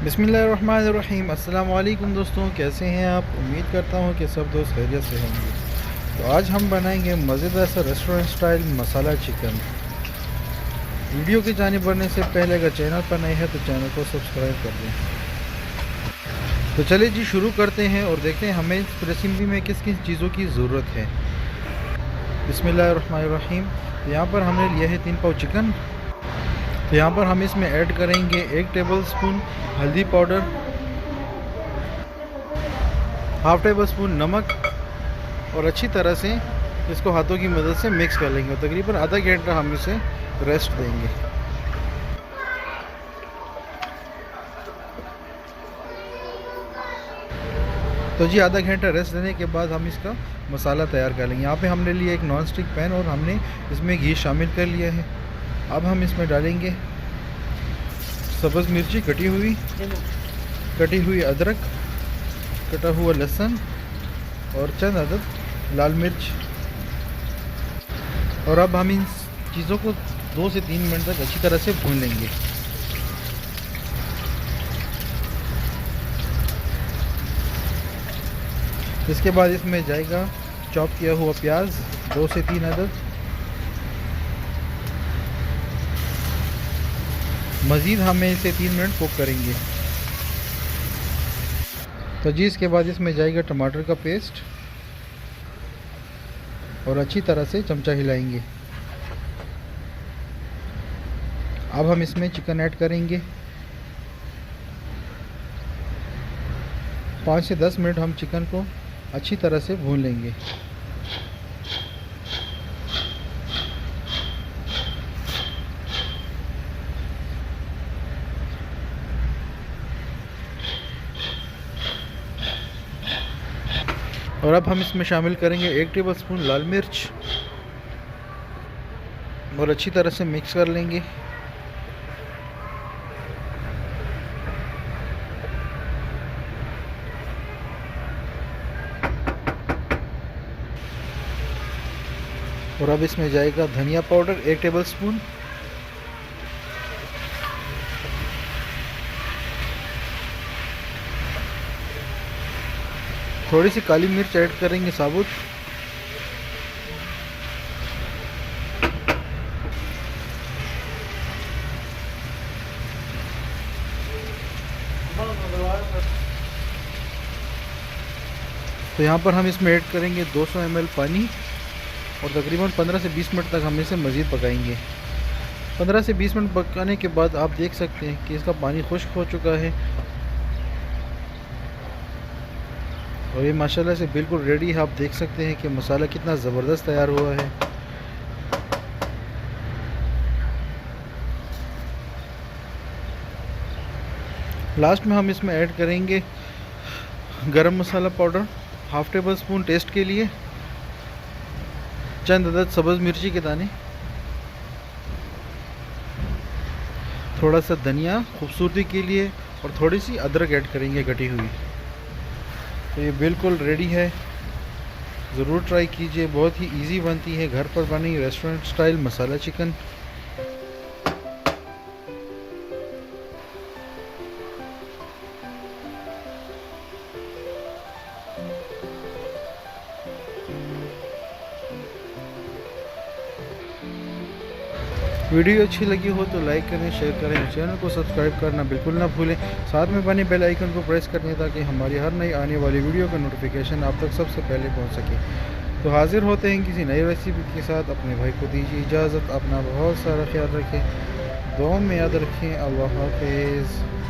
बिस्मिल्लाहिर्रहमानिर्रहीम। अस्सलाम वालेकुम दोस्तों, कैसे हैं आप? उम्मीद करता हूं कि सब दोस्त खैरियत से होंगे। तो आज हम बनाएंगे मज़ेदार सा रेस्टोरेंट स्टाइल मसाला चिकन। वीडियो की जानिब बढ़ने से पहले अगर चैनल पर नए हैं तो चैनल को सब्सक्राइब कर दें। तो चलिए जी शुरू करते हैं और देखते हैं हमें इस रेसिपी में किस किस चीज़ों की ज़रूरत है। बिस्मिल्लाहिर्रहमानिर्रहीम। तो यहाँ पर हमने लिया है 3 पाव चिकन। तो यहाँ पर हम इसमें ऐड करेंगे 1 टेबल स्पून हल्दी पाउडर, हाफ़ टेबल स्पून नमक और अच्छी तरह से इसको हाथों की मदद से मिक्स कर लेंगे। तकरीबन आधा घंटा हम इसे रेस्ट देंगे। तो जी आधा घंटा रेस्ट देने के बाद हम इसका मसाला तैयार कर लेंगे। यहाँ पे हमने लिया एक नॉन स्टिक पैन और हमने इसमें घी शामिल कर लिया है। अब हम इसमें डालेंगे सब्ज़ मिर्ची कटी हुई अदरक, कटा हुआ लहसुन और चंद अदद लाल मिर्च। और अब हम इन चीज़ों को 2 से 3 मिनट तक अच्छी तरह से भून लेंगे। इसके बाद इसमें जाएगा चॉप किया हुआ प्याज 2 से 3 अदद। मज़ीद हमें इसे 3 मिनट कुक करेंगे। तो जी इसके बाद इसमें जाएगा टमाटर का पेस्ट और अच्छी तरह से चमचा हिलाएंगे। अब हम इसमें चिकन ऐड करेंगे। 5 से 10 मिनट हम चिकन को अच्छी तरह से भून लेंगे। और अब हम इसमें शामिल करेंगे 1 टेबल स्पून लाल मिर्च और अच्छी तरह से मिक्स कर लेंगे। और अब इसमें जाएगा धनिया पाउडर 1 टेबल स्पून, थोड़ी सी काली मिर्च ऐड करेंगे साबुत, तो यहाँ पर हम इसमें ऐड करेंगे 200 ml पानी और तकरीबन 15 से 20 मिनट तक हम इसे मज़ीद पकाएंगे। 15 से 20 मिनट पकाने के बाद आप देख सकते हैं कि इसका पानी खुश्क हो चुका है और ये माशाल्लाह से बिल्कुल रेडी है। आप देख सकते हैं कि मसाला कितना ज़बरदस्त तैयार हुआ है। लास्ट में हम इसमें ऐड करेंगे garam masala powder half tablespoon taste के लिए, चंद अदद सब्ज़ मिर्ची के दाने, थोड़ा सा धनिया खूबसूरती के लिए और थोड़ी सी अदरक ऐड करेंगे कटी हुई। तो ये बिल्कुल रेडी है, ज़रूर ट्राई कीजिए। बहुत ही इजी बनती है, घर पर बनी रेस्टोरेंट स्टाइल मसाला चिकन। वीडियो अच्छी लगी हो तो लाइक करें, शेयर करें, चैनल को सब्सक्राइब करना बिल्कुल ना भूलें। साथ में बने बेल आइकन को प्रेस करें ताकि हमारी हर नई आने वाली वीडियो का नोटिफिकेशन आप तक सबसे पहले पहुंच सके। तो हाजिर होते हैं किसी नई रेसिपी के साथ। अपने भाई को दीजिए इजाज़त, अपना बहुत सारा ख्याल रखें, दुआ में याद रखें। अल्लाह हाफिज़।